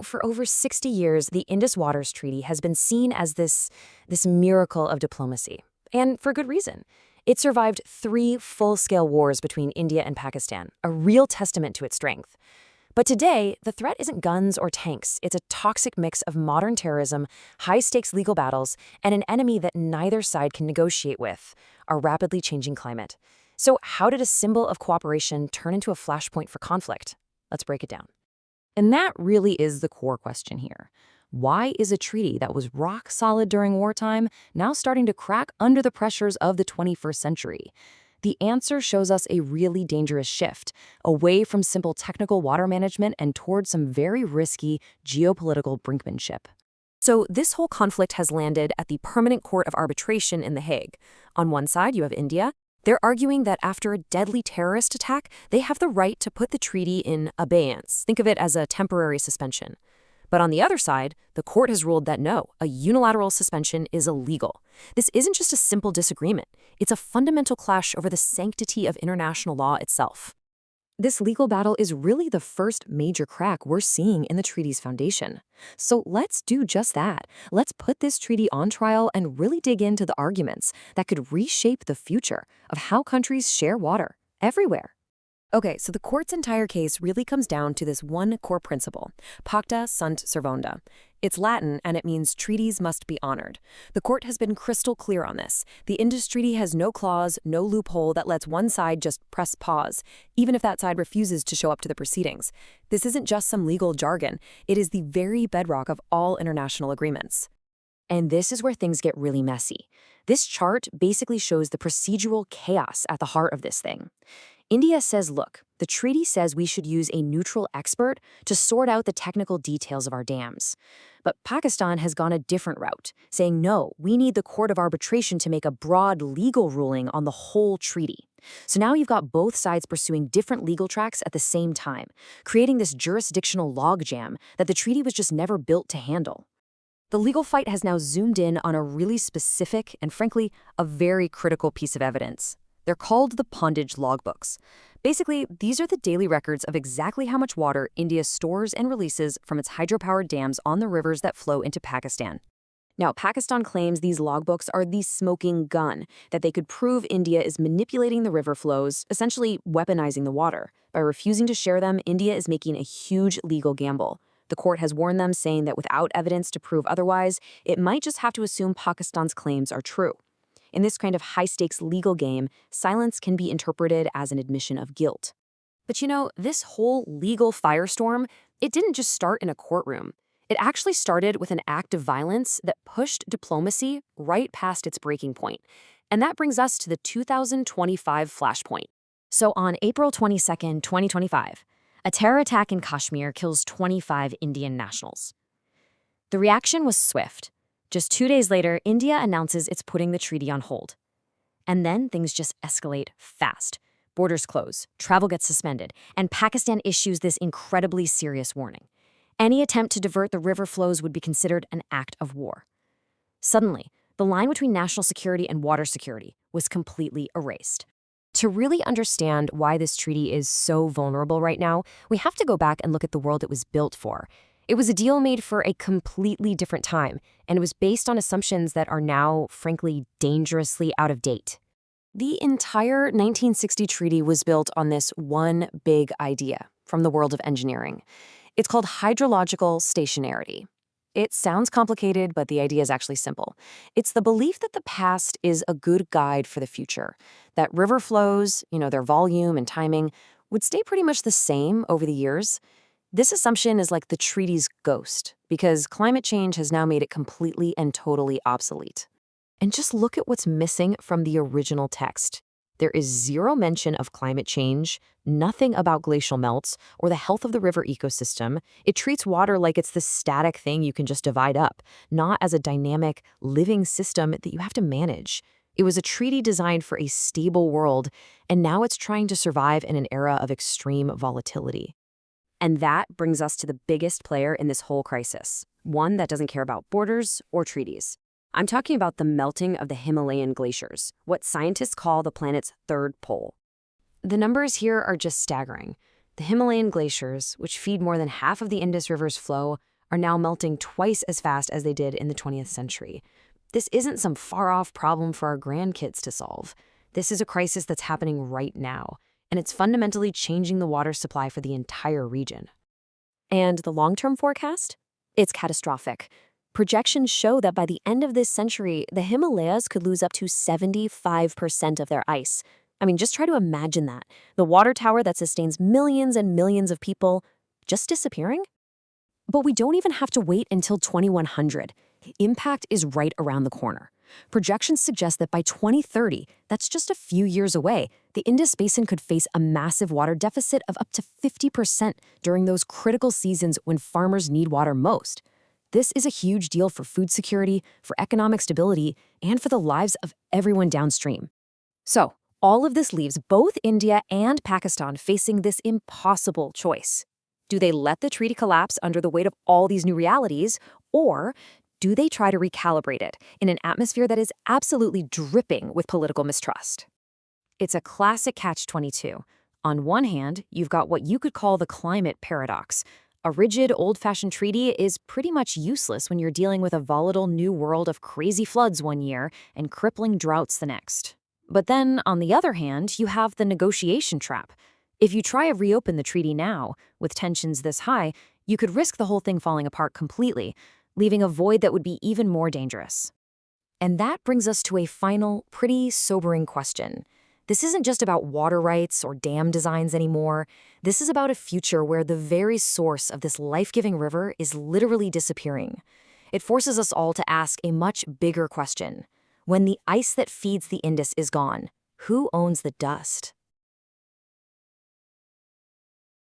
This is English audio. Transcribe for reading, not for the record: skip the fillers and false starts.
For over 60 years, the Indus Waters Treaty has been seen as this miracle of diplomacy. And for good reason. It survived 3 full-scale wars between India and Pakistan, a real testament to its strength. But today, the threat isn't guns or tanks. It's a toxic mix of modern terrorism, high-stakes legal battles, and an enemy that neither side can negotiate with, our rapidly changing climate. So how did a symbol of cooperation turn into a flashpoint for conflict? Let's break it down. And that really is the core question here. Why is a treaty that was rock solid during wartime now starting to crack under the pressures of the 21st century? The answer shows us a really dangerous shift, away from simple technical water management and towards some very risky geopolitical brinkmanship. So this whole conflict has landed at the Permanent Court of Arbitration in The Hague. On one side, you have India. They're arguing that after a deadly terrorist attack, they have the right to put the treaty in abeyance. Think of it as a temporary suspension. But on the other side, the court has ruled that no, a unilateral suspension is illegal. This isn't just a simple disagreement. It's a fundamental clash over the sanctity of international law itself. This legal battle is really the first major crack we're seeing in the treaty's foundation. So let's do just that. Let's put this treaty on trial and really dig into the arguments that could reshape the future of how countries share water everywhere. Okay, so the court's entire case really comes down to this one core principle, pacta sunt servanda. It's Latin, and it means treaties must be honored. The court has been crystal clear on this. The Indus Treaty has no clause, no loophole that lets one side just press pause, even if that side refuses to show up to the proceedings. This isn't just some legal jargon. It is the very bedrock of all international agreements. And this is where things get really messy. This chart basically shows the procedural chaos at the heart of this thing. India says, look, the treaty says we should use a neutral expert to sort out the technical details of our dams. But Pakistan has gone a different route, saying, no, we need the Court of Arbitration to make a broad legal ruling on the whole treaty. So now you've got both sides pursuing different legal tracks at the same time, creating this jurisdictional logjam that the treaty was just never built to handle. The legal fight has now zoomed in on a really specific and, frankly, a very critical piece of evidence. They're called the pondage logbooks. Basically, these are the daily records of exactly how much water India stores and releases from its hydropowered dams on the rivers that flow into Pakistan. Now, Pakistan claims these logbooks are the smoking gun, that they could prove India is manipulating the river flows, essentially weaponizing the water. By refusing to share them, India is making a huge legal gamble. The court has warned them, saying that without evidence to prove otherwise, it might just have to assume Pakistan's claims are true. In this kind of high-stakes legal game, silence can be interpreted as an admission of guilt. But this whole legal firestorm, it didn't just start in a courtroom. It actually started with an act of violence that pushed diplomacy right past its breaking point. And that brings us to the 2025 flashpoint. So on April 22nd, 2025, a terror attack in Kashmir kills 25 Indian nationals. The reaction was swift. Just 2 days later, India announces it's putting the treaty on hold. And then things just escalate fast. Borders close, travel gets suspended, and Pakistan issues this incredibly serious warning. Any attempt to divert the river flows would be considered an act of war. Suddenly, the line between national security and water security was completely erased. To really understand why this treaty is so vulnerable right now, we have to go back and look at the world it was built for. It was a deal made for a completely different time, and it was based on assumptions that are now, frankly, dangerously out of date. The entire 1960 treaty was built on this one big idea from the world of engineering. It's called hydrological stationarity. It sounds complicated, but the idea is actually simple. It's the belief that the past is a good guide for the future, that river flows, their volume and timing, would stay pretty much the same over the years. This assumption is like the treaty's ghost, because climate change has now made it completely and totally obsolete. And just look at what's missing from the original text. There is zero mention of climate change, nothing about glacial melts, or the health of the river ecosystem. It treats water like it's this static thing you can just divide up, not as a dynamic, living system that you have to manage. It was a treaty designed for a stable world, and now it's trying to survive in an era of extreme volatility. And that brings us to the biggest player in this whole crisis, one that doesn't care about borders or treaties. I'm talking about the melting of the Himalayan glaciers, what scientists call the planet's third pole. The numbers here are just staggering. The Himalayan glaciers, which feed more than half of the Indus River's flow, are now melting twice as fast as they did in the 20th century. This isn't some far-off problem for our grandkids to solve. This is a crisis that's happening right now, and it's fundamentally changing the water supply for the entire region. And the long-term forecast? It's catastrophic. Projections show that by the end of this century, the Himalayas could lose up to 75% of their ice. I mean, just try to imagine that. The water tower that sustains millions and millions of people just disappearing? But we don't even have to wait until 2100. Impact is right around the corner. Projections suggest that by 2030, that's just a few years away, the Indus Basin could face a massive water deficit of up to 50% during those critical seasons when farmers need water most. This is a huge deal for food security, for economic stability, and for the lives of everyone downstream. So, all of this leaves both India and Pakistan facing this impossible choice. Do they let the treaty collapse under the weight of all these new realities, or do they try to recalibrate it in an atmosphere that is absolutely dripping with political mistrust? It's a classic catch-22. On one hand, you've got what you could call the climate paradox. A rigid, old-fashioned treaty is pretty much useless when you're dealing with a volatile new world of crazy floods one year and crippling droughts the next. But then, on the other hand, you have the negotiation trap. If you try to reopen the treaty now, with tensions this high, you could risk the whole thing falling apart completely, leaving a void that would be even more dangerous. And that brings us to a final, pretty sobering question. This isn't just about water rights or dam designs anymore. This is about a future where the very source of this life-giving river is literally disappearing. It forces us all to ask a much bigger question. When the ice that feeds the Indus is gone, who owns the dust?